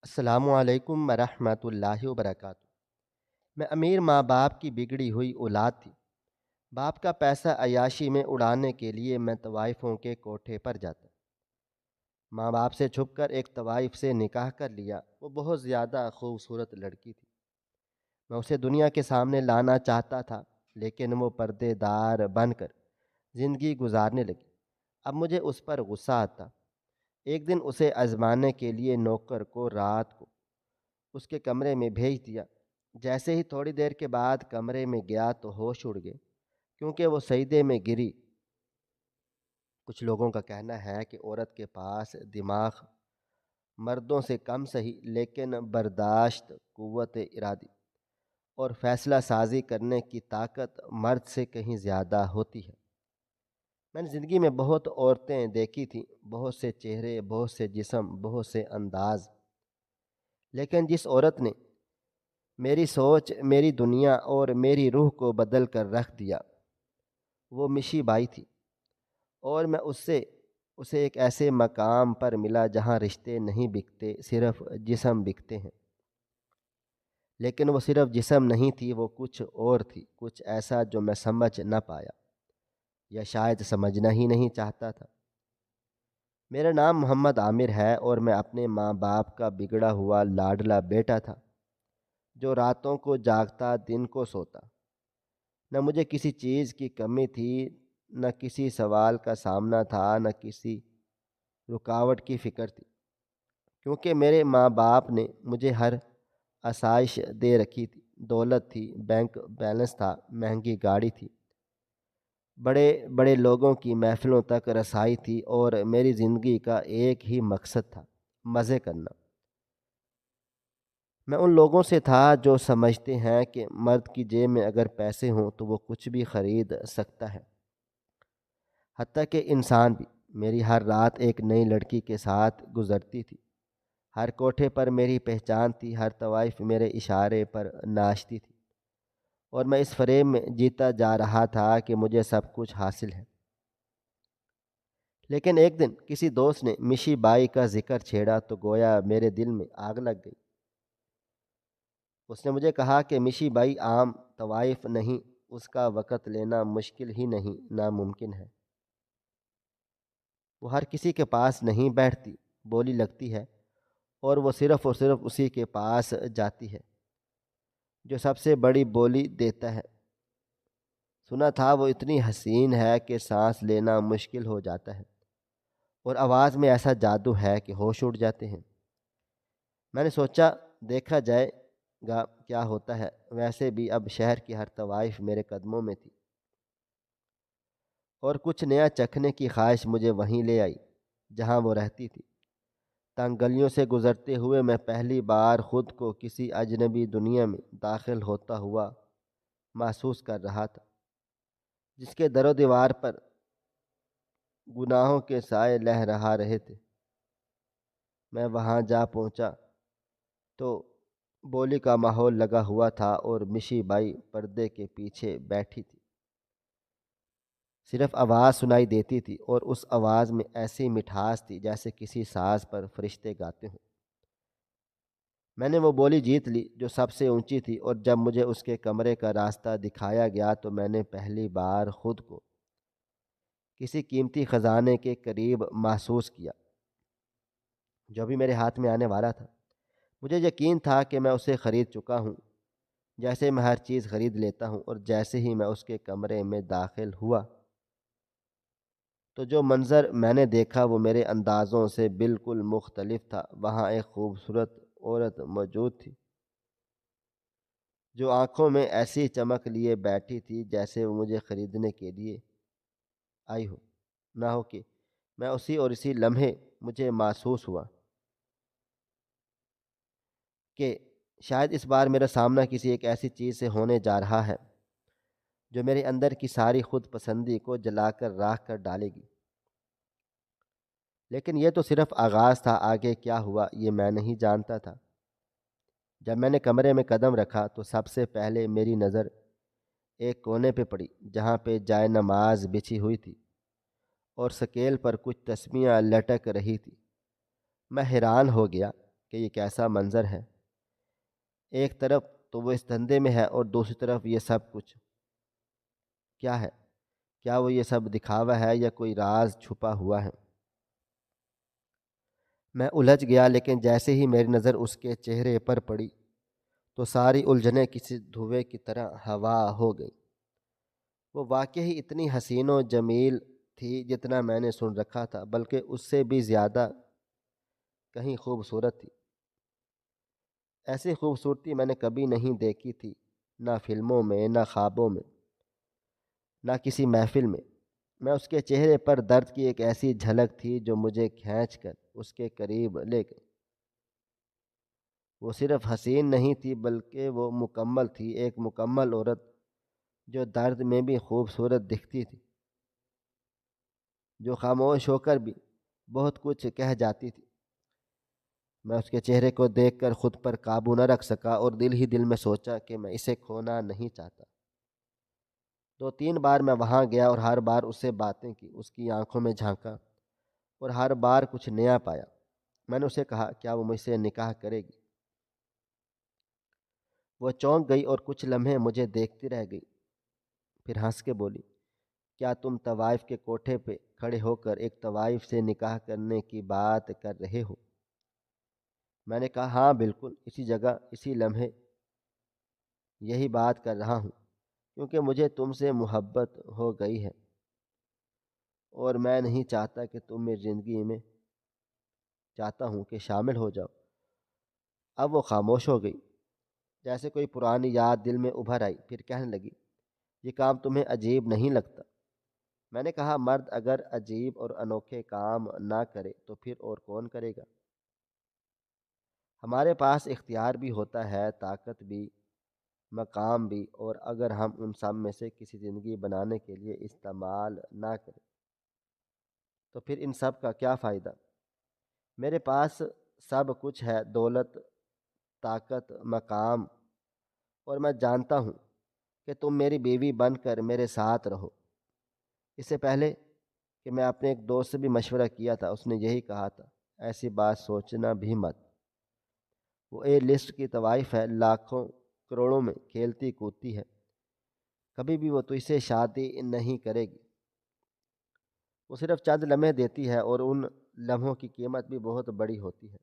السلام علیکم ورحمۃ اللہ وبرکاتہ۔ میں امیر ماں باپ کی بگڑی ہوئی اولاد تھی۔ باپ کا پیسہ عیاشی میں اڑانے کے لیے میں طوائفوں کے کوٹھے پر جاتا۔ ماں باپ سے چھپ کر ایک طوائف سے نکاح کر لیا۔ وہ بہت زیادہ خوبصورت لڑکی تھی۔ میں اسے دنیا کے سامنے لانا چاہتا تھا، لیکن وہ پردے دار بن کر زندگی گزارنے لگی۔ اب مجھے اس پر غصہ آتا۔ ایک دن اسے آزمانے کے لیے نوکر کو رات کو اس کے کمرے میں بھیج دیا۔ جیسے ہی تھوڑی دیر کے بعد کمرے میں گیا تو ہوش اڑ گئے، کیونکہ وہ سجدے میں گری۔ کچھ لوگوں کا کہنا ہے کہ عورت کے پاس دماغ مردوں سے کم سہی، لیکن برداشت، قوت ارادی اور فیصلہ سازی کرنے کی طاقت مرد سے کہیں زیادہ ہوتی ہے۔ میں نے زندگی میں بہت عورتیں دیکھی تھیں، بہت سے چہرے، بہت سے جسم، بہت سے انداز، لیکن جس عورت نے میری سوچ، میری دنیا اور میری روح کو بدل کر رکھ دیا، وہ مشی بائی تھی۔ اور میں اسے ایک ایسے مقام پر ملا جہاں رشتے نہیں بکتے، صرف جسم بکتے ہیں۔ لیکن وہ صرف جسم نہیں تھی، وہ کچھ اور تھی، کچھ ایسا جو میں سمجھ نہ پایا، یا شاید سمجھنا ہی نہیں چاہتا تھا۔ میرا نام محمد عامر ہے، اور میں اپنے ماں باپ کا بگڑا ہوا لاڈلا بیٹا تھا، جو راتوں کو جاگتا، دن کو سوتا۔ نہ مجھے کسی چیز کی کمی تھی، نہ کسی سوال کا سامنا تھا، نہ کسی رکاوٹ کی فکر تھی، کیونکہ میرے ماں باپ نے مجھے ہر آسائش دے رکھی تھی۔ دولت تھی، بینک بیلنس تھا، مہنگی گاڑی تھی، بڑے بڑے لوگوں کی محفلوں تک رسائی تھی، اور میری زندگی کا ایک ہی مقصد تھا: مزے کرنا۔ میں ان لوگوں سے تھا جو سمجھتے ہیں کہ مرد کی جیب میں اگر پیسے ہوں تو وہ کچھ بھی خرید سکتا ہے، حتیٰ کہ انسان بھی۔ میری ہر رات ایک نئی لڑکی کے ساتھ گزرتی تھی، ہر کوٹھے پر میری پہچان تھی، ہر طوائف میرے اشارے پر ناچتی تھی، اور میں اس فریب میں جیتا جا رہا تھا کہ مجھے سب کچھ حاصل ہے۔ لیکن ایک دن کسی دوست نے مشی بائی کا ذکر چھیڑا تو گویا میرے دل میں آگ لگ گئی۔ اس نے مجھے کہا کہ مشی بائی عام طوائف نہیں، اس کا وقت لینا مشکل ہی نہیں، ناممکن ہے۔ وہ ہر کسی کے پاس نہیں بیٹھتی، بولی لگتی ہے، اور وہ صرف اسی کے پاس جاتی ہے جو سب سے بڑی بولی دیتا ہے۔ سنا تھا وہ اتنی حسین ہے کہ سانس لینا مشکل ہو جاتا ہے، اور آواز میں ایسا جادو ہے کہ ہوش اڑ جاتے ہیں۔ میں نے سوچا دیکھا جائے گا کیا ہوتا ہے۔ ویسے بھی اب شہر کی ہر طوائف میرے قدموں میں تھی، اور کچھ نیا چکھنے کی خواہش مجھے وہیں لے آئی جہاں وہ رہتی تھی۔ تنگ گلیوں سے گزرتے ہوئے میں پہلی بار خود کو کسی اجنبی دنیا میں داخل ہوتا ہوا محسوس کر رہا تھا، جس کے در و دیوار پر گناہوں کے سائے لہرا رہے تھے۔ میں وہاں جا پہنچا تو بولی کا ماحول لگا ہوا تھا، اور مشی بائی پردے کے پیچھے بیٹھی تھی۔ صرف آواز سنائی دیتی تھی، اور اس آواز میں ایسی مٹھاس تھی جیسے کسی ساز پر فرشتے گاتے ہوں۔ میں نے وہ بولی جیت لی جو سب سے اونچی تھی، اور جب مجھے اس کے کمرے کا راستہ دکھایا گیا تو میں نے پہلی بار خود کو کسی قیمتی خزانے کے قریب محسوس کیا جو ابھی میرے ہاتھ میں آنے والا تھا۔ مجھے یقین تھا کہ میں اسے خرید چکا ہوں، جیسے میں ہر چیز خرید لیتا ہوں۔ اور جیسے ہی میں اس کے کمرے میں داخل ہوا تو جو منظر میں نے دیکھا وہ میرے اندازوں سے بالکل مختلف تھا۔ وہاں ایک خوبصورت عورت موجود تھی جو آنکھوں میں ایسی چمک لیے بیٹھی تھی جیسے وہ مجھے خریدنے کے لیے آئی ہو۔ نہ ہو کہ میں اسی لمحے مجھے محسوس ہوا کہ شاید اس بار میرا سامنا کسی ایک ایسی چیز سے ہونے جا رہا ہے جو میرے اندر کی ساری خود پسندی کو جلا کر راکھ کر ڈالے گی۔ لیکن یہ تو صرف آغاز تھا، آگے کیا ہوا یہ میں نہیں جانتا تھا۔ جب میں نے کمرے میں قدم رکھا تو سب سے پہلے میری نظر ایک کونے پہ پڑی جہاں پہ جائے نماز بچھی ہوئی تھی، اور سکیل پر کچھ تسبیحاں لٹک رہی تھی۔ میں حیران ہو گیا کہ یہ کیسا منظر ہے، ایک طرف تو وہ اس دھندے میں ہے اور دوسری طرف یہ سب کچھ کیا ہے؟ کیا وہ یہ سب دکھاوا ہے یا کوئی راز چھپا ہوا ہے؟ میں الجھ گیا، لیکن جیسے ہی میری نظر اس کے چہرے پر پڑی تو ساری الجھنیں کسی دھوئے کی طرح ہوا ہو گئی۔ وہ واقعی اتنی حسین و جمیل تھی جتنا میں نے سن رکھا تھا، بلکہ اس سے بھی زیادہ کہیں خوبصورت تھی۔ ایسی خوبصورتی میں نے کبھی نہیں دیکھی تھی، نہ فلموں میں، نہ خوابوں میں، نہ کسی محفل میں اس کے چہرے پر درد کی ایک ایسی جھلک تھی جو مجھے کھینچ کر اس کے قریب لے گئی۔ وہ صرف حسین نہیں تھی بلکہ وہ مکمل تھی، ایک مکمل عورت جو درد میں بھی خوبصورت دکھتی تھی، جو خاموش ہو کر بھی بہت کچھ کہہ جاتی تھی۔ میں اس کے چہرے کو دیکھ کر خود پر قابو نہ رکھ سکا اور دل ہی دل میں سوچا کہ میں اسے کھونا نہیں چاہتا۔ 2-3 بار میں وہاں گیا اور ہر بار اس سے باتیں کی، اس کی آنکھوں میں جھانکا اور ہر بار کچھ نیا پایا۔ میں نے اسے کہا، کیا وہ مجھ سے نکاح کرے گی؟ وہ چونک گئی اور کچھ لمحے مجھے دیکھتی رہ گئی، پھر ہنس کے بولی، کیا تم طوائف کے کوٹھے پہ کھڑے ہو کر ایک طوائف سے نکاح کرنے کی بات کر رہے ہو؟ میں نے کہا، ہاں بالکل، اسی جگہ، اسی لمحے یہی بات کر رہا ہوں، کیونکہ مجھے تم سے محبت ہو گئی ہے اور میں نہیں چاہتا کہ تم میری زندگی میں، چاہتا ہوں کہ شامل ہو جاؤ۔ اب وہ خاموش ہو گئی، جیسے کوئی پرانی یاد دل میں ابھر آئی، پھر کہنے لگی، یہ کام تمہیں عجیب نہیں لگتا؟ میں نے کہا، مرد اگر عجیب اور انوکھے کام نہ کرے تو پھر اور کون کرے گا؟ ہمارے پاس اختیار بھی ہوتا ہے، طاقت بھی، مقام بھی، اور اگر ہم ان سب میں سے کسی زندگی بنانے کے لیے استعمال نہ کریں تو پھر ان سب کا کیا فائدہ؟ میرے پاس سب کچھ ہے، دولت، طاقت، مقام، اور میں جانتا ہوں کہ تم میری بیوی بن کر میرے ساتھ رہو۔ اس سے پہلے کہ میں اپنے ایک دوست سے بھی مشورہ کیا تھا، اس نے یہی کہا تھا، ایسی بات سوچنا بھی مت۔ وہ اے لسٹ کی طوائف ہے، لاکھوں کروڑوں میں کھیلتی کودتی ہے، کبھی بھی وہ تو اسے شادی نہیں کرے گی۔ وہ صرف چند لمحے دیتی ہے اور ان لمحوں کی قیمت بھی بہت بڑی ہوتی ہے۔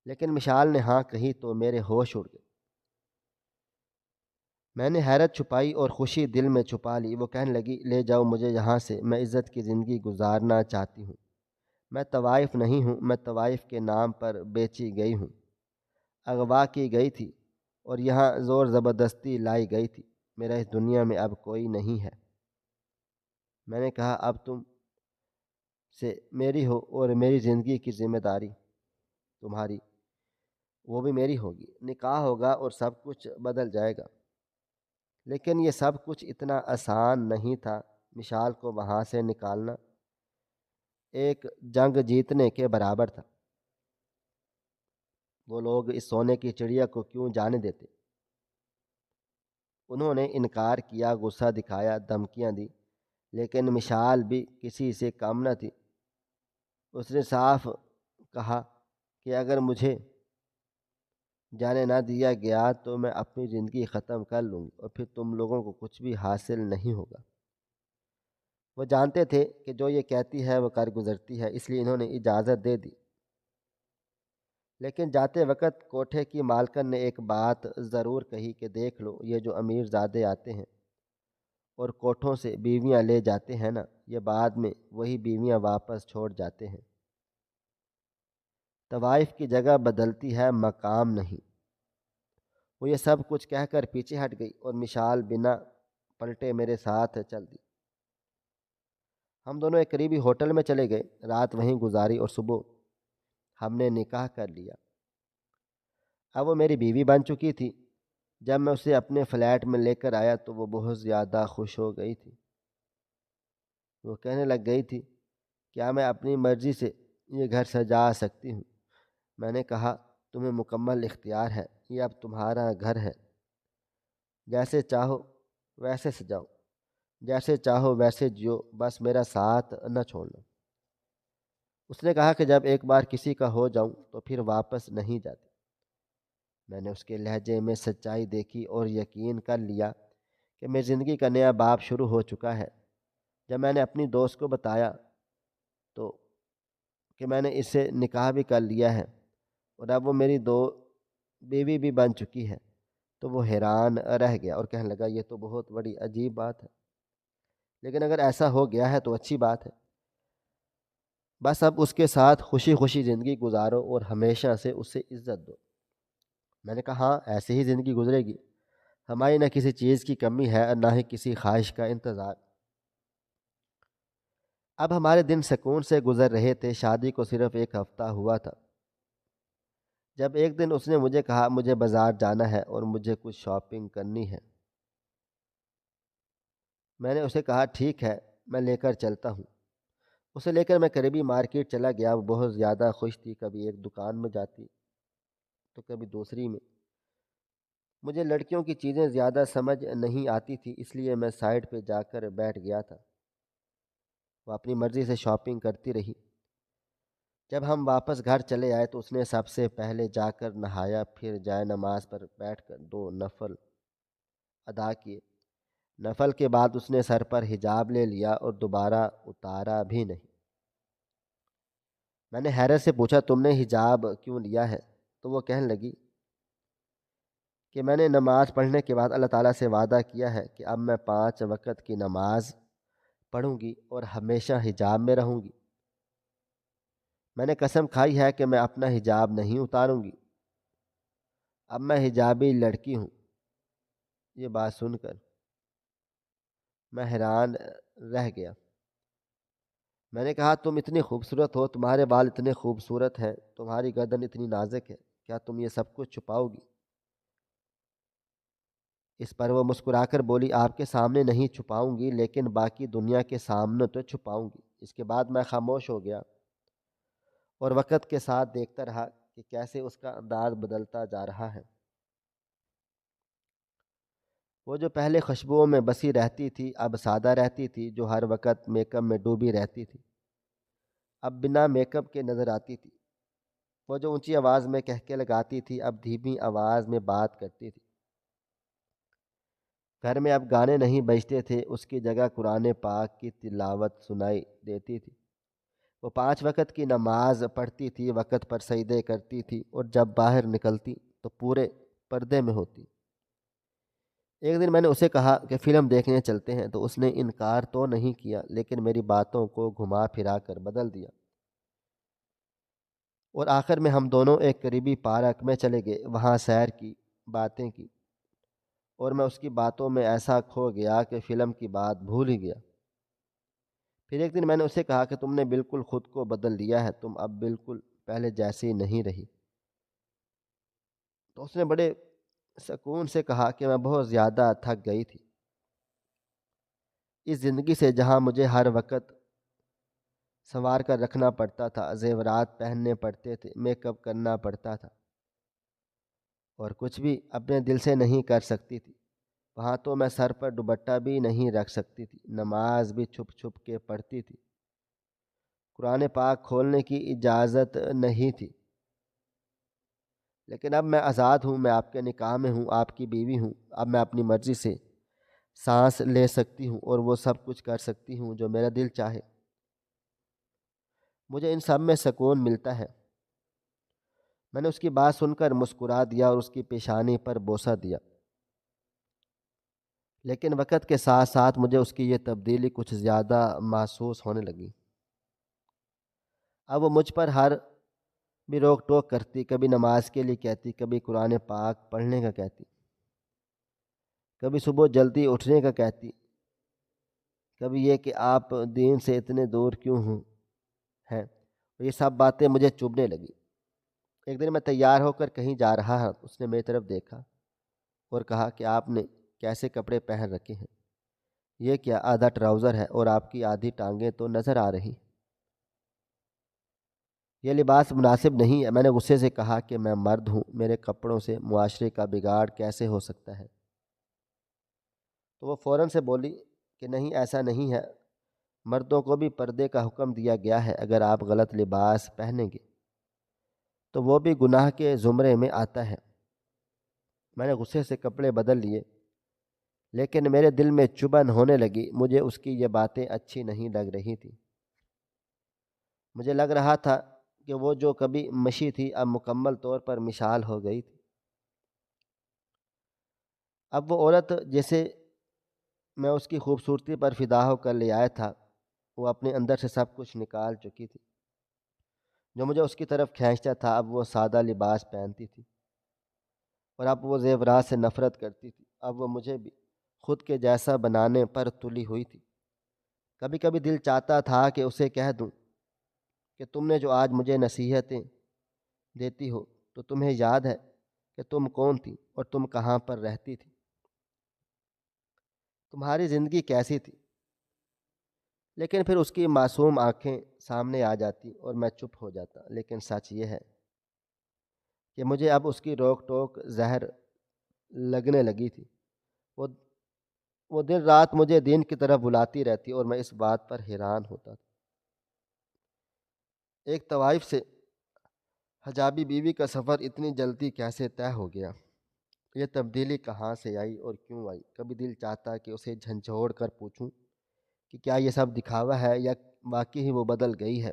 لیکن مشال نے ہاں کہی تو میرے ہوش اڑ گئے۔ میں نے حیرت چھپائی اور خوشی دل میں چھپا لی۔ وہ کہنے لگی، لے جاؤ مجھے یہاں سے، میں عزت کی زندگی گزارنا چاہتی ہوں۔ میں طوائف نہیں ہوں، میں طوائف کے نام پر بیچی گئی ہوں، اغوا کی گئی تھی اور یہاں زور زبردستی لائی گئی تھی۔ میرا اس دنیا میں اب کوئی نہیں ہے۔ میں نے کہا، اب تم سے میری ہو اور میری زندگی کی ذمہ داری تمہاری، وہ بھی میری ہوگی۔ نکاح ہوگا اور سب کچھ بدل جائے گا۔ لیکن یہ سب کچھ اتنا آسان نہیں تھا۔ مشال کو وہاں سے نکالنا ایک جنگ جیتنے کے برابر تھا۔ وہ لوگ اس سونے کی چڑیا کو کیوں جانے دیتے؟ انہوں نے انکار کیا، غصہ دکھایا، دھمکیاں دی، لیکن مشال بھی کسی سے کم نہ تھی۔ اس نے صاف کہا کہ اگر مجھے جانے نہ دیا گیا تو میں اپنی زندگی ختم کر لوں گی اور پھر تم لوگوں کو کچھ بھی حاصل نہیں ہوگا۔ وہ جانتے تھے کہ جو یہ کہتی ہے وہ کر گزرتی ہے، اس لیے انہوں نے اجازت دے دی۔ لیکن جاتے وقت کوٹھے کی مالکن نے ایک بات ضرور کہی کہ دیکھ لو، یہ جو امیر زادے آتے ہیں اور کوٹھوں سے بیویاں لے جاتے ہیں نا، یہ بعد میں وہی بیویاں واپس چھوڑ جاتے ہیں۔ طوائف کی جگہ بدلتی ہے، مقام نہیں۔ وہ یہ سب کچھ کہہ کر پیچھے ہٹ گئی اور مشال بنا پلٹے میرے ساتھ چل دی۔ ہم دونوں ایک قریبی ہوٹل میں چلے گئے، رات وہیں گزاری اور صبح ہم نے نکاح کر لیا۔ اب وہ میری بیوی بن چکی تھی۔ جب میں اسے اپنے فلیٹ میں لے کر آیا تو وہ بہت زیادہ خوش ہو گئی تھی۔ وہ کہنے لگ گئی تھی، کیا میں اپنی مرضی سے یہ گھر سجا سکتی ہوں؟ میں نے کہا، تمہیں مکمل اختیار ہے، یہ اب تمہارا گھر ہے، جیسے چاہو ویسے سجاؤ، جیسے چاہو ویسے جیو، بس میرا ساتھ نہ چھوڑنا۔ اس نے کہا کہ جب ایک بار کسی کا ہو جاؤں تو پھر واپس نہیں جاتی۔ میں نے اس کے لہجے میں سچائی دیکھی اور یقین کر لیا کہ میری زندگی کا نیا باب شروع ہو چکا ہے۔ جب میں نے اپنی دوست کو بتایا تو کہ میں نے اس سے نکاح بھی کر لیا ہے اور اب وہ میری بیوی بھی بن چکی ہے، تو وہ حیران رہ گیا اور کہنے لگا یہ تو بہت بڑی عجیب بات ہے، لیکن اگر ایسا ہو گیا ہے تو اچھی بات ہے، بس اب اس کے ساتھ خوشی خوشی زندگی گزارو اور ہمیشہ سے اسے عزت دو۔ میں نے کہا ہاں، ایسے ہی زندگی گزرے گی، ہماری نہ کسی چیز کی کمی ہے اور نہ ہی کسی خواہش کا انتظار۔ اب ہمارے دن سکون سے گزر رہے تھے، شادی کو صرف ایک ہفتہ ہوا تھا جب ایک دن اس نے مجھے کہا مجھے بازار جانا ہے اور مجھے کچھ شاپنگ کرنی ہے۔ میں نے اسے کہا ٹھیک ہے، میں لے کر چلتا ہوں۔ اسے لے کر میں قریبی مارکیٹ چلا گیا۔ وہ بہت زیادہ خوش تھی، کبھی ایک دکان میں جاتی تو کبھی دوسری میں۔ مجھے لڑکیوں کی چیزیں زیادہ سمجھ نہیں آتی تھی، اس لیے میں سائڈ پہ جا کر بیٹھ گیا تھا۔ وہ اپنی مرضی سے شاپنگ کرتی رہی۔ جب ہم واپس گھر چلے آئے تو اس نے سب سے پہلے جا کر نہایا، پھر جائے نماز پر بیٹھ کر 2 نفل ادا کیے۔ نفل کے بعد اس نے سر پر حجاب لے لیا اور دوبارہ اتارا بھی نہیں۔ میں نے حیرت سے پوچھا تم نے حجاب کیوں لیا ہے؟ تو وہ کہنے لگی کہ میں نے نماز پڑھنے کے بعد اللہ تعالیٰ سے وعدہ کیا ہے کہ اب میں 5 وقت کی نماز پڑھوں گی اور ہمیشہ حجاب میں رہوں گی۔ میں نے قسم کھائی ہے کہ میں اپنا حجاب نہیں اتاروں گی، اب میں حجابی لڑکی ہوں۔ یہ بات سن کر میں حیران رہ گیا۔ میں نے کہا تم اتنی خوبصورت ہو، تمہارے بال اتنے خوبصورت ہیں، تمہاری گردن اتنی نازک ہے، کیا تم یہ سب کچھ چھپاؤ گی؟ اس پر وہ مسکرا کر بولی آپ کے سامنے نہیں چھپاؤں گی، لیکن باقی دنیا کے سامنے تو چھپاؤں گی۔ اس کے بعد میں خاموش ہو گیا اور وقت کے ساتھ دیکھتا رہا کہ کیسے اس کا انداز بدلتا جا رہا ہے۔ وہ جو پہلے خوشبوؤں میں بسی رہتی تھی اب سادہ رہتی تھی، جو ہر وقت میک اپ میں ڈوبی رہتی تھی اب بنا میک اپ کے نظر آتی تھی۔ وہ جو اونچی آواز میں کہکے لگاتی تھی اب دھیمی آواز میں بات کرتی تھی۔ گھر میں اب گانے نہیں بجتے تھے، اس کی جگہ قرآن پاک کی تلاوت سنائی دیتی تھی۔ وہ 5 وقت کی نماز پڑھتی تھی، وقت پر سجدے کرتی تھی اور جب باہر نکلتی تو پورے پردے میں ہوتی۔ ایک دن میں نے اسے کہا کہ فلم دیکھنے چلتے ہیں تو اس نے انکار تو نہیں کیا، لیکن میری باتوں کو گھما پھرا کر بدل دیا اور آخر میں ہم دونوں ایک قریبی پارک میں چلے گئے، وہاں سیر کی، باتیں کی اور میں اس کی باتوں میں ایسا کھو گیا کہ فلم کی بات بھول ہی گیا۔ پھر ایک دن میں نے اسے کہا کہ تم نے بالکل خود کو بدل دیا ہے، تم اب بالکل پہلے جیسی نہیں رہی۔ تو اس نے بڑے سکون سے کہا کہ میں بہت زیادہ تھک گئی تھی اس زندگی سے، جہاں مجھے ہر وقت سنوار کر رکھنا پڑتا تھا، زیورات پہننے پڑتے تھے، میک اپ کرنا پڑتا تھا اور کچھ بھی اپنے دل سے نہیں کر سکتی تھی۔ وہاں تو میں سر پر دوپٹہ بھی نہیں رکھ سکتی تھی، نماز بھی چھپ چھپ کے پڑھتی تھی، قرآن پاک کھولنے کی اجازت نہیں تھی۔ لیکن اب میں آزاد ہوں، میں آپ کے نکاح میں ہوں، آپ کی بیوی ہوں، اب میں اپنی مرضی سے سانس لے سکتی ہوں اور وہ سب کچھ کر سکتی ہوں جو میرا دل چاہے۔ مجھے ان سب میں سکون ملتا ہے۔ میں نے اس کی بات سن کر مسکرا دیا اور اس کی پیشانی پر بوسہ دیا، لیکن وقت کے ساتھ ساتھ مجھے اس کی یہ تبدیلی کچھ زیادہ محسوس ہونے لگی۔ اب وہ مجھ پر ہر بھی روک ٹوک کرتی، کبھی نماز کے لیے کہتی، کبھی قرآن پاک پڑھنے کا کہتی، کبھی صبح جلدی اٹھنے کا کہتی، کبھی یہ کہ آپ دین سے اتنے دور کیوں ہیں۔ یہ سب باتیں مجھے چبھنے لگی۔ ایک دن میں تیار ہو کر کہیں جا رہا ہوں، اس نے میری طرف دیکھا اور کہا کہ آپ نے کیسے کپڑے پہن رکھے ہیں، یہ کیا آدھا ٹراؤزر ہے اور آپ کی آدھی ٹانگیں تو نظر آ رہی، یہ لباس مناسب نہیں ہے۔ میں نے غصے سے کہا کہ میں مرد ہوں، میرے کپڑوں سے معاشرے کا بگاڑ کیسے ہو سکتا ہے؟ تو وہ فوراً سے بولی کہ نہیں، ایسا نہیں ہے، مردوں کو بھی پردے کا حکم دیا گیا ہے، اگر آپ غلط لباس پہنیں گے تو وہ بھی گناہ کے زمرے میں آتا ہے۔ میں نے غصے سے کپڑے بدل لیے، لیکن میرے دل میں چبھن ہونے لگی، مجھے اس کی یہ باتیں اچھی نہیں لگ رہی تھیں۔ مجھے لگ رہا تھا کہ وہ جو کبھی مشی تھی اب مکمل طور پر مشال ہو گئی تھی۔ اب وہ عورت جسے میں اس کی خوبصورتی پر فدا ہو کر لے آیا تھا، وہ اپنے اندر سے سب کچھ نکال چکی تھی۔ جو مجھے اس کی طرف کھینچتا تھا اب وہ سادہ لباس پہنتی تھی، اور اب وہ زیورات سے نفرت کرتی تھی۔ اب وہ مجھے بھی خود کے جیسا بنانے پر تلی ہوئی تھی۔ کبھی کبھی دل چاہتا تھا کہ اسے کہہ دوں کہ تم نے جو آج مجھے نصیحتیں دیتی ہو تو تمہیں یاد ہے کہ تم کون تھی اور تم کہاں پر رہتی تھی، تمہاری زندگی کیسی تھی؟ لیکن پھر اس کی معصوم آنکھیں سامنے آ جاتی اور میں چپ ہو جاتا۔ لیکن سچ یہ ہے کہ مجھے اب اس کی روک ٹوک زہر لگنے لگی تھی۔ وہ وہ دن رات مجھے دین کی طرف بلاتی رہتی اور میں اس بات پر حیران ہوتا تھا۔ ایک طوائف سے حجابی بیوی کا سفر اتنی جلدی کیسے طے ہو گیا؟ یہ تبدیلی کہاں سے آئی اور کیوں آئی؟ کبھی دل چاہتا کہ اسے جھنجھوڑ کر پوچھوں کہ کیا یہ سب دکھاوا ہے یا واقعی ہی وہ بدل گئی ہے۔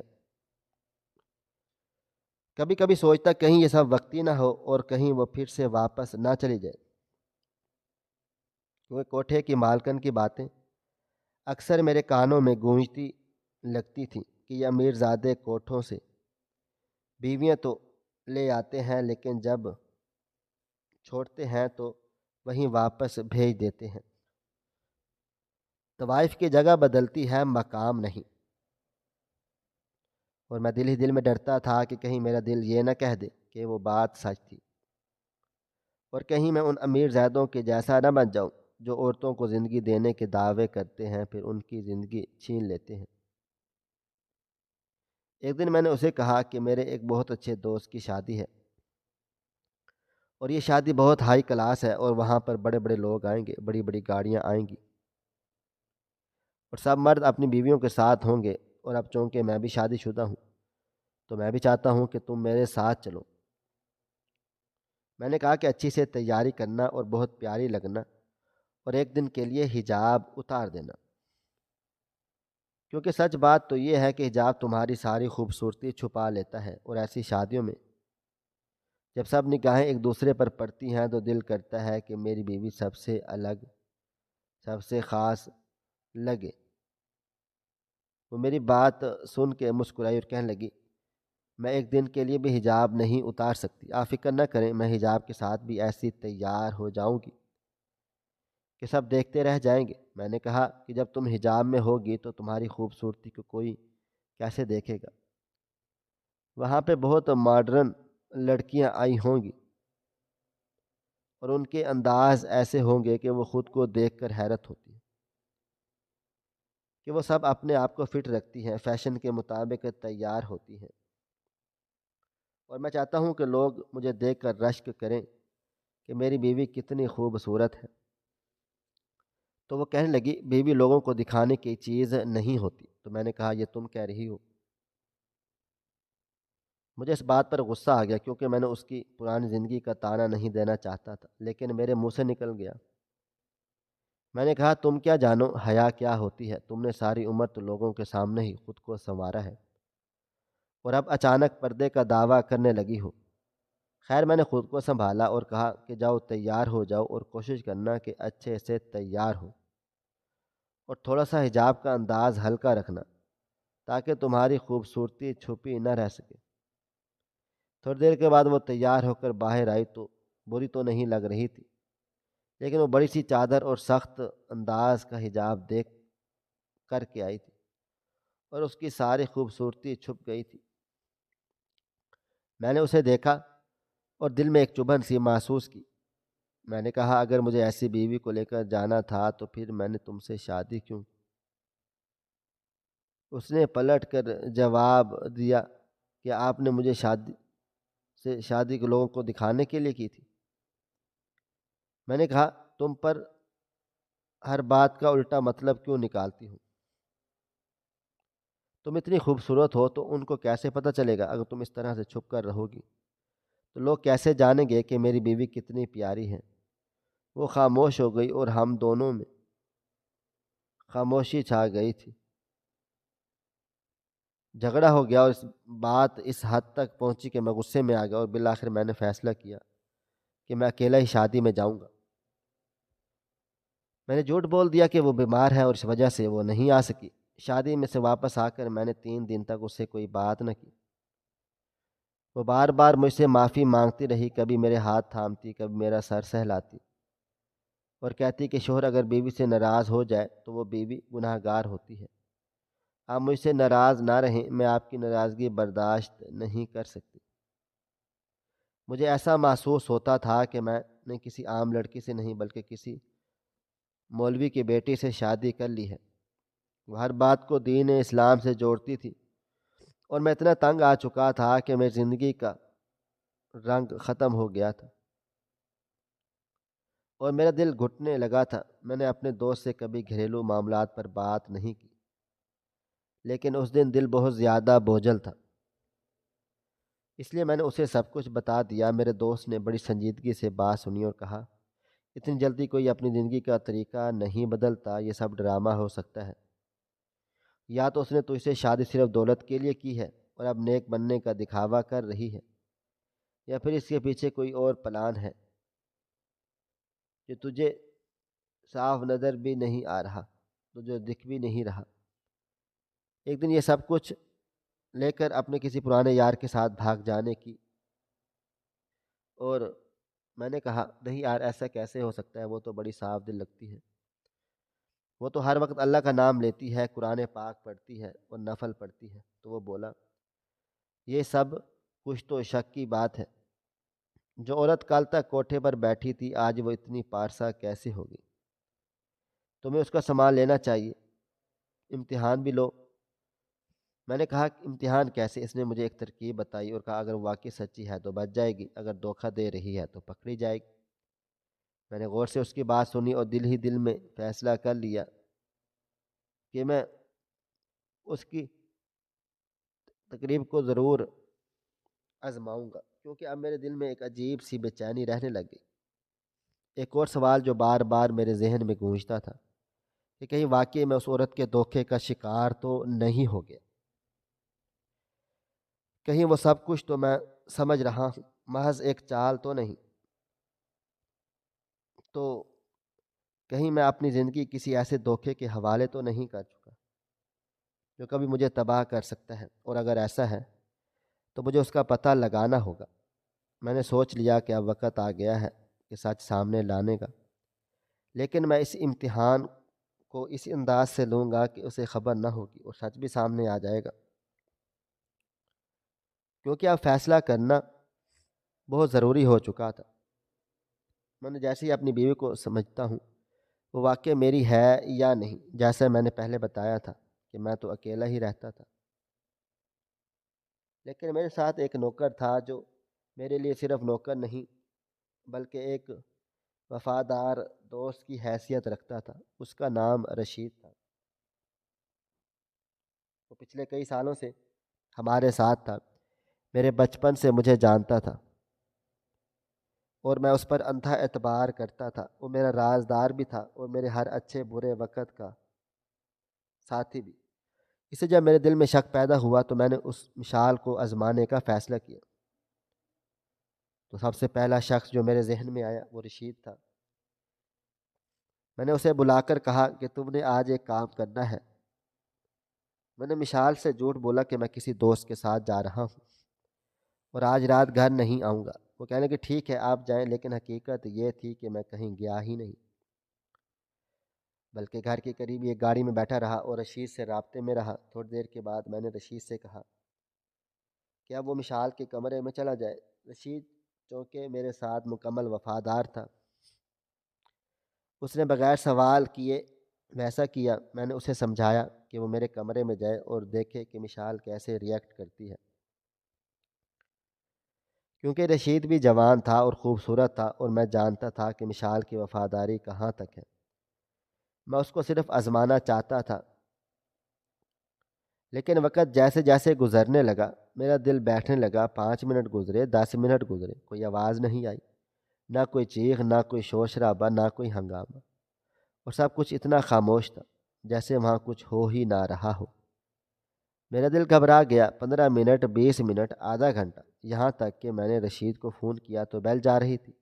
کبھی کبھی سوچتا کہیں یہ سب وقتی نہ ہو اور کہیں وہ پھر سے واپس نہ چلی جائے، کیونکہ کوٹھے کی مالکن کی باتیں اکثر میرے کانوں میں گونجتی لگتی تھیں کہ یہ امیر زادے کوٹھوں سے بیویاں تو لے آتے ہیں لیکن جب چھوڑتے ہیں تو وہیں واپس بھیج دیتے ہیں۔ طوائف کی جگہ بدلتی ہے، مقام نہیں۔ اور میں دل ہی دل میں ڈرتا تھا کہ کہیں میرا دل یہ نہ کہہ دے کہ وہ بات سچ تھی، اور کہیں میں ان امیر زادوں کے جیسا نہ بن جاؤں جو عورتوں کو زندگی دینے کے دعوے کرتے ہیں پھر ان کی زندگی چھین لیتے ہیں۔ ایک دن میں نے اسے کہا کہ میرے ایک بہت اچھے دوست کی شادی ہے، اور یہ شادی بہت ہائی کلاس ہے اور وہاں پر بڑے بڑے لوگ آئیں گے، بڑی بڑی گاڑیاں آئیں گی، اور سب مرد اپنی بیویوں کے ساتھ ہوں گے۔ اور اب چونکہ میں بھی شادی شدہ ہوں تو میں بھی چاہتا ہوں کہ تم میرے ساتھ چلو۔ میں نے کہا کہ اچھی سے تیاری کرنا اور بہت پیاری لگنا، اور ایک دن کے لیے حجاب اتار دینا، کیونکہ سچ بات تو یہ ہے کہ حجاب تمہاری ساری خوبصورتی چھپا لیتا ہے، اور ایسی شادیوں میں جب سب نگاہیں ایک دوسرے پر پڑتی ہیں تو دل کرتا ہے کہ میری بیوی سب سے الگ، سب سے خاص لگے۔ وہ میری بات سن کے مسکرائی اور کہنے لگی، میں ایک دن کے لیے بھی حجاب نہیں اتار سکتی، آپ فکر نہ کریں، میں حجاب کے ساتھ بھی ایسی تیار ہو جاؤں گی کہ سب دیکھتے رہ جائیں گے۔ میں نے کہا کہ جب تم حجاب میں ہوگی تو تمہاری خوبصورتی کو کوئی کیسے دیکھے گا؟ وہاں پہ بہت ماڈرن لڑکیاں آئی ہوں گی اور ان کے انداز ایسے ہوں گے کہ وہ خود کو دیکھ کر حیرت ہوتی ہے کہ وہ سب اپنے آپ کو فٹ رکھتی ہیں، فیشن کے مطابق تیار ہوتی ہیں، اور میں چاہتا ہوں کہ لوگ مجھے دیکھ کر رشک کریں کہ میری بیوی کتنی خوبصورت ہے۔ تو وہ کہنے لگی، بیوی لوگوں کو دکھانے کی چیز نہیں ہوتی۔ تو میں نے کہا، یہ تم کہہ رہی ہو؟ مجھے اس بات پر غصہ آ گیا کیونکہ میں نے اس کی پرانی زندگی کا طعنہ نہیں دینا چاہتا تھا، لیکن میرے منہ سے نکل گیا۔ میں نے کہا، تم کیا جانو حیا کیا ہوتی ہے؟ تم نے ساری عمر تو لوگوں کے سامنے ہی خود کو سنوارا ہے، اور اب اچانک پردے کا دعویٰ کرنے لگی ہو۔ خیر میں نے خود کو سنبھالا اور کہا کہ جاؤ تیار ہو جاؤ، اور کوشش کرنا کہ اچھے سے تیار ہو، اور تھوڑا سا حجاب کا انداز ہلکا رکھنا تاکہ تمہاری خوبصورتی چھپی نہ رہ سکے۔ تھوڑی دیر کے بعد وہ تیار ہو کر باہر آئی تو بری تو نہیں لگ رہی تھی، لیکن وہ بڑی سی چادر اور سخت انداز کا حجاب دیکھ کر کے آئی تھی، اور اس کی ساری خوبصورتی چھپ گئی تھی۔ میں نے اسے دیکھا اور دل میں ایک چبھن سی محسوس کی۔ میں نے کہا، اگر مجھے ایسی بیوی کو لے کر جانا تھا تو پھر میں نے تم سے شادی کیوں؟ اس نے پلٹ کر جواب دیا کہ آپ نے مجھے شادی کے لوگوں کو دکھانے کے لیے کی تھی۔ میں نے کہا، تم پر ہر بات کا الٹا مطلب کیوں نکالتی ہوں؟ تم اتنی خوبصورت ہو تو ان کو کیسے پتہ چلے گا؟ اگر تم اس طرح سے چھپ کر رہو گی تو لوگ کیسے جانیں گے کہ میری بیوی کتنی پیاری ہے؟ وہ خاموش ہو گئی اور ہم دونوں میں خاموشی چھا گئی تھی۔ جھگڑا ہو گیا اور بات اس حد تک پہنچی کہ میں غصے میں آ گیا، اور بالآخر میں نے فیصلہ کیا کہ میں اکیلا ہی شادی میں جاؤں گا۔ میں نے جھوٹ بول دیا کہ وہ بیمار ہے اور اس وجہ سے وہ نہیں آ سکی۔ شادی میں سے واپس آ کر میں نے 3 دن تک اس سے کوئی بات نہ کی۔ وہ بار بار مجھ سے معافی مانگتی رہی، کبھی میرے ہاتھ تھامتی، کبھی میرا سر سہلاتی اور کہتی کہ شوہر اگر بیوی سے ناراض ہو جائے تو وہ بیوی گناہ گار ہوتی ہے۔ آپ مجھ سے ناراض نہ رہیں، میں آپ کی ناراضگی برداشت نہیں کر سکتی۔ مجھے ایسا محسوس ہوتا تھا کہ میں نے کسی عام لڑکی سے نہیں بلکہ کسی مولوی کی بیٹی سے شادی کر لی ہے۔ وہ ہر بات کو دین اسلام سے جوڑتی تھی اور میں اتنا تنگ آ چکا تھا کہ میری زندگی کا رنگ ختم ہو گیا تھا اور میرا دل گھٹنے لگا تھا۔ میں نے اپنے دوست سے کبھی گھریلو معاملات پر بات نہیں کی، لیکن اس دن دل بہت زیادہ بوجھل تھا، اس لیے میں نے اسے سب کچھ بتا دیا۔ میرے دوست نے بڑی سنجیدگی سے بات سنی اور کہا، اتنی جلدی کوئی اپنی زندگی کا طریقہ نہیں بدلتا، یہ سب ڈرامہ ہو سکتا ہے، یا تو اس نے تجھ سے شادی صرف دولت کے لیے کی ہے اور اب نیک بننے کا دکھاوا کر رہی ہے، یا پھر اس کے پیچھے کوئی اور پلان ہے جو تجھے صاف نظر بھی نہیں آ رہا، تجھے دکھ بھی نہیں رہا۔ ایک دن یہ سب کچھ لے کر اپنے کسی پرانے یار کے ساتھ بھاگ جانے کی، اور میں نے کہا نہیں یار، ایسا کیسے ہو سکتا ہے؟ وہ تو بڑی صاف دل لگتی ہے، وہ تو ہر وقت اللہ کا نام لیتی ہے، قرآن پاک پڑھتی ہے اور نفل پڑھتی ہے۔ تو وہ بولا، یہ سب کچھ تو شک کی بات ہے، جو عورت کل تک کوٹھے پر بیٹھی تھی آج وہ اتنی پارسا کیسے ہوگی؟ تمہیں اس کا سامان لینا چاہیے، امتحان بھی لو۔ میں نے کہا امتحان کیسے؟ اس نے مجھے ایک ترکیب بتائی اور کہا اگر واقعی سچی ہے تو بچ جائے گی، اگر دھوکہ دے رہی ہے تو پکڑی جائے گی۔ میں نے غور سے اس کی بات سنی اور دل ہی دل میں فیصلہ کر لیا کہ میں اس کی تقریب کو ضرور آزماؤں گا، کیونکہ اب میرے دل میں ایک عجیب سی بے چینی رہنے لگی۔ ایک اور سوال جو بار بار میرے ذہن میں گونجتا تھا کہ کہیں واقعی میں اس عورت کے دھوکے کا شکار تو نہیں ہو گیا، کہیں وہ سب کچھ تو میں سمجھ رہا ہوں محض ایک چال تو نہیں، تو کہیں میں اپنی زندگی کسی ایسے دھوکے کے حوالے تو نہیں کر چکا جو کبھی مجھے تباہ کر سکتا ہے، اور اگر ایسا ہے تو مجھے اس کا پتہ لگانا ہوگا۔ میں نے سوچ لیا کہ اب وقت آ گیا ہے کہ سچ سامنے لانے کا، لیکن میں اس امتحان کو اس انداز سے لوں گا کہ اسے خبر نہ ہوگی اور سچ بھی سامنے آ جائے گا، کیونکہ اب فیصلہ کرنا بہت ضروری ہو چکا تھا۔ میں نے جیسے ہی اپنی بیوی کو سمجھتا ہوں وہ واقعی میری ہے یا نہیں، جیسے میں نے پہلے بتایا تھا کہ میں تو اکیلا ہی رہتا تھا، لیکن میرے ساتھ ایک نوکر تھا جو میرے لیے صرف نوکر نہیں بلکہ ایک وفادار دوست کی حیثیت رکھتا تھا۔ اس کا نام رشید تھا۔ وہ پچھلے کئی سالوں سے ہمارے ساتھ تھا، میرے بچپن سے مجھے جانتا تھا اور میں اس پر اندھا اعتبار کرتا تھا۔ وہ میرا رازدار بھی تھا اور میرے ہر اچھے برے وقت کا ساتھی بھی۔ اسے جب میرے دل میں شک پیدا ہوا تو میں نے اس مشال کو آزمانے کا فیصلہ کیا۔ تو سب سے پہلا شخص جو میرے ذہن میں آیا وہ رشید تھا۔ میں نے اسے بلا کر کہا کہ تم نے آج ایک کام کرنا ہے۔ میں نے مشال سے جھوٹ بولا کہ میں کسی دوست کے ساتھ جا رہا ہوں اور آج رات گھر نہیں آؤں گا۔ وہ کہنے کہ ٹھیک ہے آپ جائیں، لیکن حقیقت یہ تھی کہ میں کہیں گیا ہی نہیں، بلکہ گھر کے قریب ایک گاڑی میں بیٹھا رہا اور رشید سے رابطے میں رہا۔ تھوڑی دیر کے بعد میں نے رشید سے کہا کہ اب وہ مشال کے کمرے میں چلا جائے۔ رشید چونکہ میرے ساتھ مکمل وفادار تھا، اس نے بغیر سوال کیے ویسا کیا۔ میں نے اسے سمجھایا کہ وہ میرے کمرے میں جائے اور دیکھے کہ مشال کیسے ریئیکٹ کرتی ہے، کیونکہ رشید بھی جوان تھا اور خوبصورت تھا اور میں جانتا تھا کہ مشال کی وفاداری کہاں تک ہے۔ میں اس کو صرف آزمانا چاہتا تھا، لیکن وقت جیسے جیسے گزرنے لگا میرا دل بیٹھنے لگا۔ 5 منٹ گزرے، 10 منٹ گزرے، کوئی آواز نہیں آئی، نہ کوئی چیخ، نہ کوئی شور شرابہ، نہ کوئی ہنگامہ، اور سب کچھ اتنا خاموش تھا جیسے وہاں کچھ ہو ہی نہ رہا ہو۔ میرا دل گھبرا گیا۔ 15 منٹ، 20 منٹ، آدھا گھنٹہ، یہاں تک کہ میں نے رشید کو فون کیا تو بیل جا رہی تھی،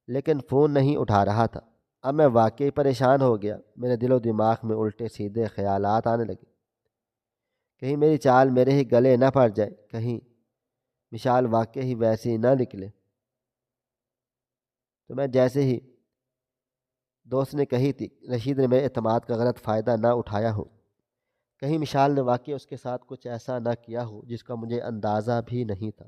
لیکن فون نہیں اٹھا رہا تھا۔ اب میں واقعی پریشان ہو گیا۔ میرے دل و دماغ میں الٹے سیدھے خیالات آنے لگے۔ کہیں میری چال میرے ہی گلے نہ پڑ جائے، کہیں مشال واقعی ہی ویسی نہ نکلے۔ تو میں جیسے ہی دوست نے کہی تھی، رشید نے میرے اعتماد کا غلط فائدہ نہ اٹھایا ہو، کہیں مشال نے واقعی اس کے ساتھ کچھ ایسا نہ کیا ہو جس کا مجھے اندازہ بھی نہیں تھا۔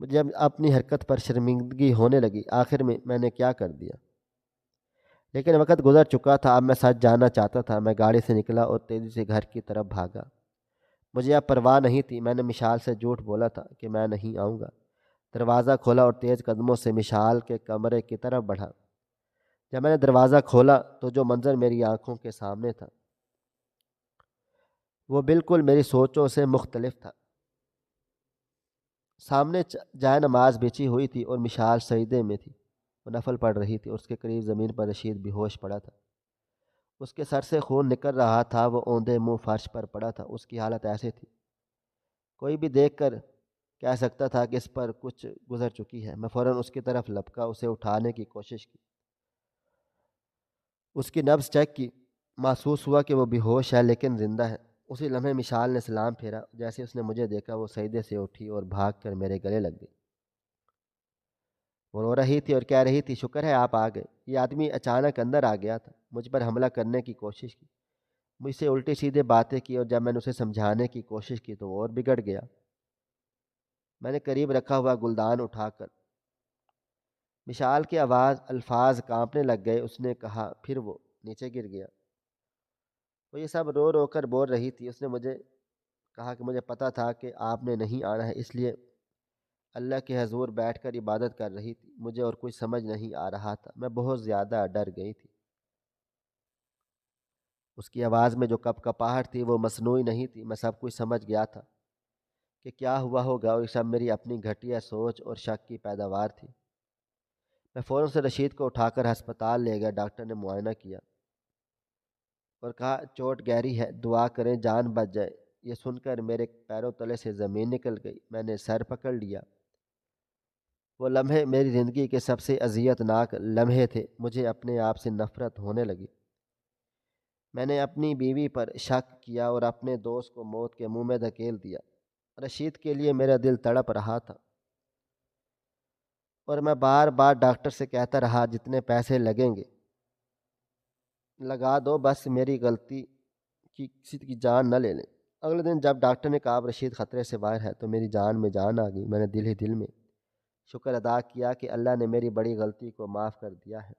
مجھے اب اپنی حرکت پر شرمندگی ہونے لگی۔ آخر میں نے کیا کر دیا؟ لیکن وقت گزر چکا تھا۔ اب میں سچ جاننا چاہتا تھا۔ میں گاڑی سے نکلا اور تیزی سے گھر کی طرف بھاگا۔ مجھے اب پرواہ نہیں تھی۔ میں نے مشال سے جھوٹ بولا تھا کہ میں نہیں آؤں گا۔ دروازہ کھولا اور تیز قدموں سے مشال کے کمرے کی طرف بڑھا۔ جب میں نے دروازہ کھولا تو جو منظر میری آنکھوں کے سامنے تھا وہ بالکل میری سوچوں سے مختلف تھا۔ سامنے جائے نماز بچھی ہوئی تھی اور مشال سجدے میں تھی، وہ نفل پڑھ رہی تھی، اور اس کے قریب زمین پر رشید بے ہوش پڑا تھا۔ اس کے سر سے خون نکل رہا تھا، وہ اوندے منہ فرش پر پڑا تھا۔ اس کی حالت ایسی تھی کوئی بھی دیکھ کر کہہ سکتا تھا کہ اس پر کچھ گزر چکی ہے۔ میں فوراً اس کی طرف لپکا، اسے اٹھانے کی کوشش کی، اس کی نبض چیک کی۔ محسوس ہوا کہ وہ بے ہوش ہے لیکن زندہ ہے۔ اسی لمحے مشال نے سلام پھیرا۔ جیسے اس نے مجھے دیکھا وہ سجدے سے اٹھی اور بھاگ کر میرے گلے لگ گئی۔ وہ رو رہی تھی اور کہہ رہی تھی، شکر ہے آپ آ گئے۔ یہ آدمی اچانک اندر آ گیا تھا، مجھ پر حملہ کرنے کی کوشش کی، مجھ سے الٹی سیدھے باتیں کی، اور جب میں نے اسے سمجھانے کی کوشش کی تو وہ اور بگڑ گیا۔ میں نے قریب رکھا ہوا گلدان اٹھا کر مشال کی الفاظ کانپنے لگ گئے۔ اس نے کہا، پھر وہ نیچے گر گیا۔ وہ یہ سب رو رو کر بول رہی تھی۔ اس نے مجھے کہا کہ مجھے پتا تھا کہ آپ نے نہیں آنا ہے، اس لیے اللہ کے حضور بیٹھ کر عبادت کر رہی تھی۔ مجھے اور کچھ سمجھ نہیں آ رہا تھا، میں بہت زیادہ ڈر گئی تھی۔ اس کی آواز میں جو کپاہٹ تھی وہ مصنوعی نہیں تھی۔ میں سب کچھ سمجھ گیا تھا کہ کیا ہوا ہوگا، اور یہ سب میری اپنی گھٹیا سوچ اور شک کی پیداوار تھی۔ میں فوراً سے رشید کو اٹھا کر ہسپتال لے گیا۔ ڈاکٹر نے معائنہ کیا اور کہا چوٹ گہری ہے، دعا کریں جان بچ جائے۔ یہ سن کر میرے پیروں تلے سے زمین نکل گئی۔ میں نے سر پکڑ لیا۔ وہ لمحے میری زندگی کے سب سے اذیت ناک لمحے تھے۔ مجھے اپنے آپ سے نفرت ہونے لگی۔ میں نے اپنی بیوی پر شک کیا اور اپنے دوست کو موت کے منہ میں دھکیل دیا۔ رشید کے لیے میرا دل تڑپ رہا تھا، اور میں بار بار ڈاکٹر سے کہتا رہا جتنے پیسے لگیں گے لگا دو، بس میری غلطی کی کسی کی جان نہ لے لیں۔ اگلے دن جب ڈاکٹر نے کہا اب رشید خطرے سے باہر ہے تو میری جان میں جان آ گئی۔ میں نے دل ہی دل میں شکر ادا کیا کہ اللہ نے میری بڑی غلطی کو معاف کر دیا ہے۔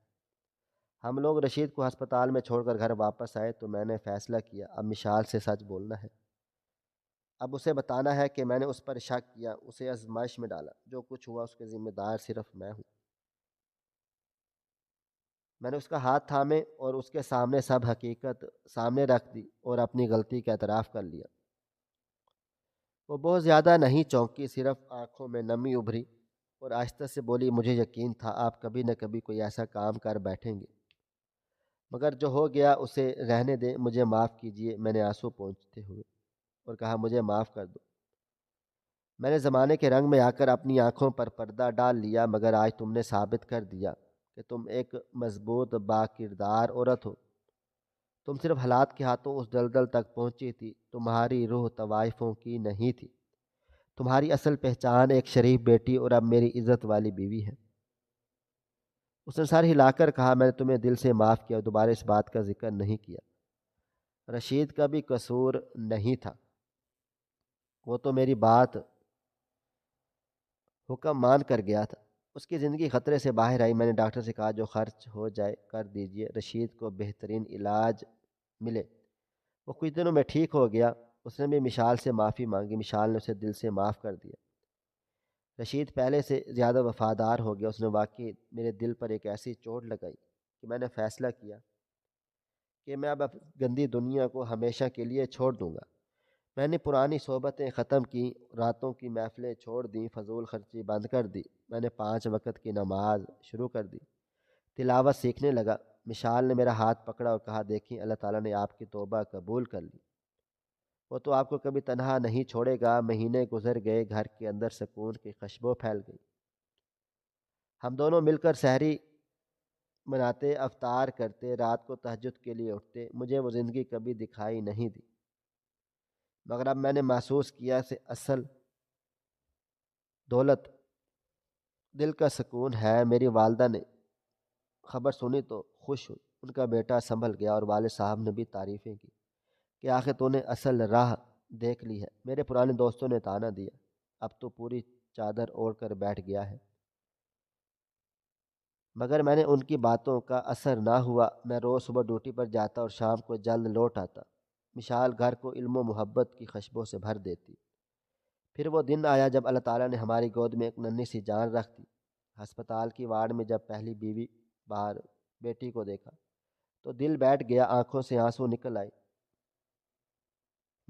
ہم لوگ رشید کو ہسپتال میں چھوڑ کر گھر واپس آئے تو میں نے فیصلہ کیا اب مشال سے سچ بولنا ہے۔ اب اسے بتانا ہے کہ میں نے اس پر شک کیا، اسے آزمائش میں ڈالا۔ جو کچھ ہوا اس کے ذمہ دار صرف میں ہوں۔ میں نے اس کا ہاتھ تھامے اور اس کے سامنے سب حقیقت سامنے رکھ دی اور اپنی غلطی کا اعتراف کر لیا۔ وہ بہت زیادہ نہیں چونکی، صرف آنکھوں میں نمی ابھری اور آہستہ سے بولی، مجھے یقین تھا آپ کبھی نہ کبھی کوئی ایسا کام کر بیٹھیں گے، مگر جو ہو گیا اسے رہنے دیں، مجھے معاف کیجیے۔ میں نے آنسو پونچھتے ہوئے اور کہا، مجھے معاف کر دو۔ میں نے زمانے کے رنگ میں آ کر اپنی آنکھوں پر پردہ ڈال لیا، مگر آج تم نے ثابت کر دیا کہ تم ایک مضبوط با کردار عورت ہو۔ تم صرف حالات کے ہاتھوں اس دلدل تک پہنچی تھی، تمہاری روح طوائفوں کی نہیں تھی۔ تمہاری اصل پہچان ایک شریف بیٹی اور اب میری عزت والی بیوی ہے۔ اس نے سر ہلا کر کہا، میں نے تمہیں دل سے معاف کیا اور دوبارہ اس بات کا ذکر نہیں کیا۔ رشید کا بھی قصور نہیں تھا، وہ تو میری بات حکم مان کر گیا تھا۔ اس کی زندگی خطرے سے باہر آئی۔ میں نے ڈاکٹر سے کہا جو خرچ ہو جائے کر دیجیے، رشید کو بہترین علاج ملے۔ وہ کچھ دنوں میں ٹھیک ہو گیا۔ اس نے بھی مشال سے معافی مانگی، مشال نے اسے دل سے معاف کر دیا۔ رشید پہلے سے زیادہ وفادار ہو گیا۔ اس نے واقعی میرے دل پر ایک ایسی چوٹ لگائی کہ میں نے فیصلہ کیا کہ میں اب گندی دنیا کو ہمیشہ کے لیے چھوڑ دوں گا۔ میں نے پرانی صحبتیں ختم کیں، راتوں کی محفلیں چھوڑ دیں، فضول خرچی بند کر دی۔ میں نے 5 وقت کی نماز شروع کر دی، تلاوت سیکھنے لگا۔ مشال نے میرا ہاتھ پکڑا اور کہا، دیکھیں اللہ تعالیٰ نے آپ کی توبہ قبول کر لی، وہ تو آپ کو کبھی تنہا نہیں چھوڑے گا۔ مہینے گزر گئے، گھر کے اندر سکون کی خوشبو پھیل گئی۔ ہم دونوں مل کر سحری مناتے، افطار کرتے، رات کو تہجد کے لیے اٹھتے۔ مجھے وہ زندگی کبھی دکھائی نہیں دی، مگر اب میں نے محسوس کیا کہ اصل دولت دل کا سکون ہے۔ میری والدہ نے خبر سنی تو خوش ہوئی، ان کا بیٹا سنبھل گیا، اور والد صاحب نے بھی تعریفیں کی کہ آخر تو نے اصل راہ دیکھ لی ہے۔ میرے پرانے دوستوں نے تانا دیا، اب تو پوری چادر اوڑھ کر بیٹھ گیا ہے، مگر میں نے ان کی باتوں کا اثر نہ ہوا۔ میں روز صبح ڈیوٹی پر جاتا اور شام کو جلد لوٹ آتا۔ مشال گھر کو علم و محبت کی خوشبو سے بھر دیتی۔ پھر وہ دن آیا جب اللہ تعالیٰ نے ہماری گود میں ایک ننھی سی جان رکھ دی۔ ہسپتال کی وارڈ میں جب پہلی بیوی باہر بیٹی کو دیکھا تو دل بیٹھ گیا، آنکھوں سے آنسو نکل آئے۔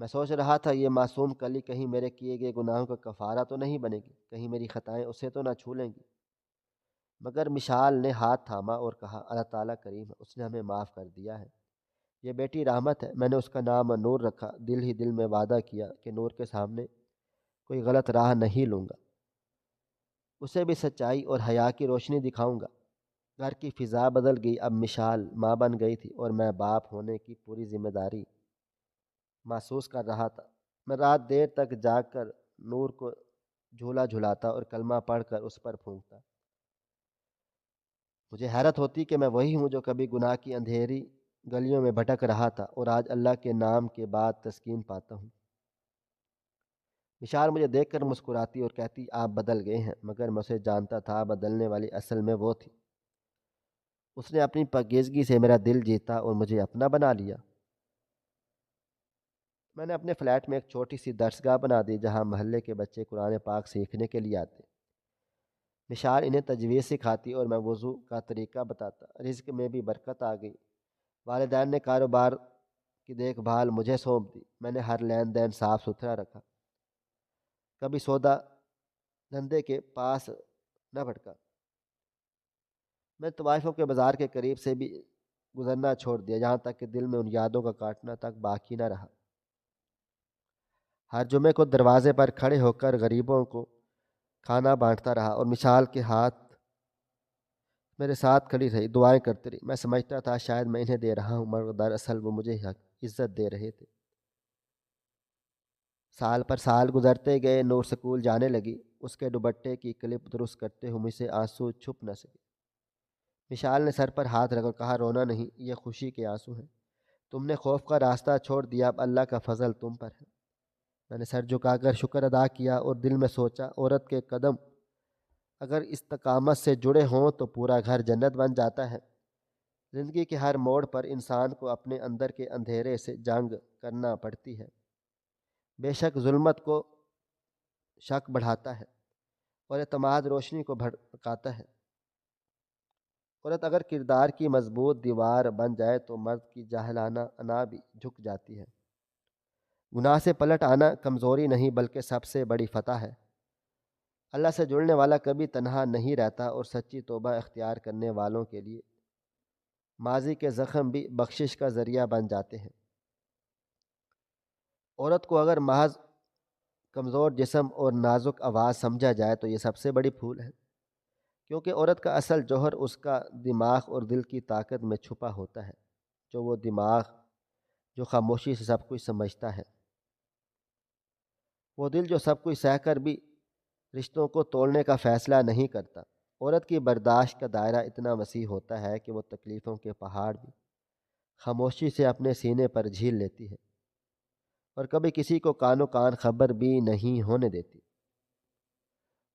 میں سوچ رہا تھا، یہ معصوم کلی کہیں میرے کیے گئے گناہوں کا کفارہ تو نہیں بنے گی، کہیں میری خطائیں اسے تو نہ چھو لیں گی۔ مگر مشال نے ہاتھ تھاما اور کہا، اللہ تعالیٰ کریم ہے، اس نے ہمیں معاف کر دیا ہے، یہ بیٹی رحمت ہے۔ میں نے اس کا نام نور رکھا، دل ہی دل میں وعدہ کیا کہ نور کے سامنے کوئی غلط راہ نہیں لوں گا، اسے بھی سچائی اور حیا کی روشنی دکھاؤں گا۔ گھر کی فضا بدل گئی، اب مشال ماں بن گئی تھی اور میں باپ ہونے کی پوری ذمہ داری محسوس کر رہا تھا۔ میں رات دیر تک جاگ کر نور کو جھولا جھلاتا اور کلمہ پڑھ کر اس پر پھونکتا۔ مجھے حیرت ہوتی کہ میں وہی ہوں جو کبھی گناہ کی اندھیری گلیوں میں بھٹک رہا تھا اور آج اللہ کے نام کے بعد تسکین پاتا ہوں۔ مشال مجھے دیکھ کر مسکراتی اور کہتی، آپ بدل گئے ہیں، مگر میں اسے جانتا تھا، بدلنے والی اصل میں وہ تھی۔ اس نے اپنی پاکیزگی سے میرا دل جیتا اور مجھے اپنا بنا لیا۔ میں نے اپنے فلیٹ میں ایک چھوٹی سی درسگاہ بنا دی جہاں محلے کے بچے قرآن پاک سیکھنے کے لیے آتے۔ مشال انہیں تجویز سکھاتی اور میں وضو کا طریقہ بتاتا۔ رزق میں بھی برکت آ گئی۔ والدین نے کاروبار کی دیکھ بھال مجھے سونپ دی۔ میں نے ہر لین دین صاف ستھرا رکھا، کبھی سودا دھندے کے پاس نہ بھٹکا۔ میں طوائفوں کے بازار کے قریب سے بھی گزرنا چھوڑ دیا، یہاں تک کہ دل میں ان یادوں کا کاٹنا تک باقی نہ رہا۔ ہر جمعے کو دروازے پر کھڑے ہو کر غریبوں کو کھانا بانٹتا رہا اور مشال کے ہاتھ میرے ساتھ کھڑی رہی، دعائیں کرتی رہی۔ میں سمجھتا تھا شاید میں انہیں دے رہا ہوں، مگر دراصل وہ مجھے عزت دے رہے تھے۔ سال پر سال گزرتے گئے، نور سکول جانے لگی۔ اس کے دوپٹے کی کلپ درست کرتے ہوئے مجھ سے آنسو چھپ نہ سکے۔ مشال نے سر پر ہاتھ رکھ کر کہا، رونا نہیں، یہ خوشی کے آنسو ہیں، تم نے خوف کا راستہ چھوڑ دیا، اب اللہ کا فضل تم پر ہے۔ میں نے سر جھکا کر شکر ادا کیا اور دل میں سوچا، عورت کے قدم اگر استقامت سے جڑے ہوں تو پورا گھر جنت بن جاتا ہے۔ زندگی کے ہر موڑ پر انسان کو اپنے اندر کے اندھیرے سے جنگ کرنا پڑتی ہے۔ بے شک ظلمت کو شک بڑھاتا ہے اور اعتماد روشنی کو بھڑکاتا ہے۔ عورت اگر کردار کی مضبوط دیوار بن جائے تو مرد کی جاہلانہ انا بھی جھک جاتی ہے۔ گناہ سے پلٹ آنا کمزوری نہیں بلکہ سب سے بڑی فتح ہے۔ اللہ سے جڑنے والا کبھی تنہا نہیں رہتا اور سچی توبہ اختیار کرنے والوں کے لیے ماضی کے زخم بھی بخشش کا ذریعہ بن جاتے ہیں۔ عورت کو اگر محض کمزور جسم اور نازک آواز سمجھا جائے تو یہ سب سے بڑی بھول ہے، کیونکہ عورت کا اصل جوہر اس کا دماغ اور دل کی طاقت میں چھپا ہوتا ہے، وہ دماغ جو خاموشی سے سب کچھ سمجھتا ہے، وہ دل جو سب کچھ سہ کر بھی رشتوں کو توڑنے کا فیصلہ نہیں کرتا۔ عورت کی برداشت کا دائرہ اتنا وسیع ہوتا ہے کہ وہ تکلیفوں کے پہاڑ بھی خاموشی سے اپنے سینے پر جھیل لیتی ہے اور کبھی کسی کو کانوں کان خبر بھی نہیں ہونے دیتی۔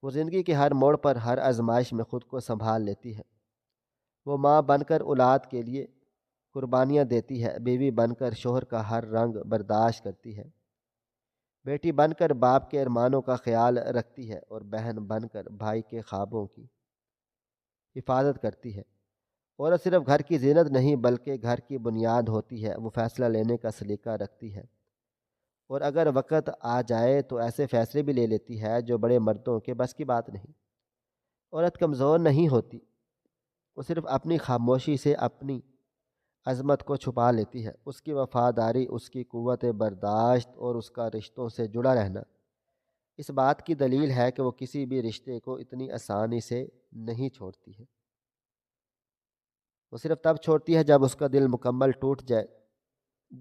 وہ زندگی کے ہر موڑ پر، ہر آزمائش میں خود کو سنبھال لیتی ہے۔ وہ ماں بن کر اولاد کے لیے قربانیاں دیتی ہے، بیوی بن کر شوہر کا ہر رنگ برداشت کرتی ہے، بیٹی بن کر باپ کے ارمانوں کا خیال رکھتی ہے اور بہن بن کر بھائی کے خوابوں کی حفاظت کرتی ہے۔ عورت صرف گھر کی زینت نہیں بلکہ گھر کی بنیاد ہوتی ہے، وہ فیصلہ لینے کا سلیقہ رکھتی ہے، اور اگر وقت آ جائے تو ایسے فیصلے بھی لے لیتی ہے جو بڑے مردوں کے بس کی بات نہیں۔ عورت کمزور نہیں ہوتی، وہ صرف اپنی خاموشی سے اپنی عظمت کو چھپا لیتی ہے۔ اس کی وفاداری، اس کی قوت برداشت اور اس کا رشتوں سے جڑا رہنا اس بات کی دلیل ہے کہ وہ کسی بھی رشتے کو اتنی آسانی سے نہیں چھوڑتی ہے۔ وہ صرف تب چھوڑتی ہے جب اس کا دل مکمل ٹوٹ جائے،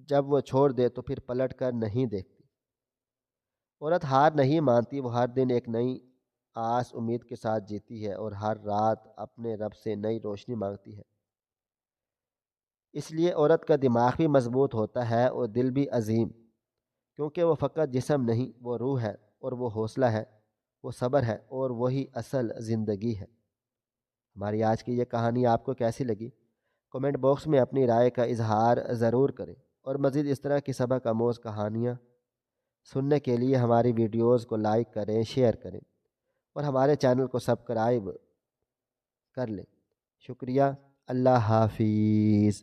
جب وہ چھوڑ دے تو پھر پلٹ کر نہیں دیکھتی۔ عورت ہار نہیں مانتی، وہ ہر دن ایک نئی آس امید کے ساتھ جیتی ہے اور ہر رات اپنے رب سے نئی روشنی مانگتی ہے۔ اس لیے عورت کا دماغ بھی مضبوط ہوتا ہے اور دل بھی عظیم، کیونکہ وہ فقط جسم نہیں، وہ روح ہے، اور وہ حوصلہ ہے، وہ صبر ہے، اور وہی اصل زندگی ہے۔ ہماری آج کی یہ کہانی آپ کو کیسی لگی؟ کمنٹ باکس میں اپنی رائے کا اظہار ضرور کریں، اور مزید اس طرح کی سبق آموز کہانیاں سننے کے لیے ہماری ویڈیوز کو لائک کریں، شیئر کریں، اور ہمارے چینل کو سبسکرائب کر لیں۔ شکریہ۔ اللہ حافظ۔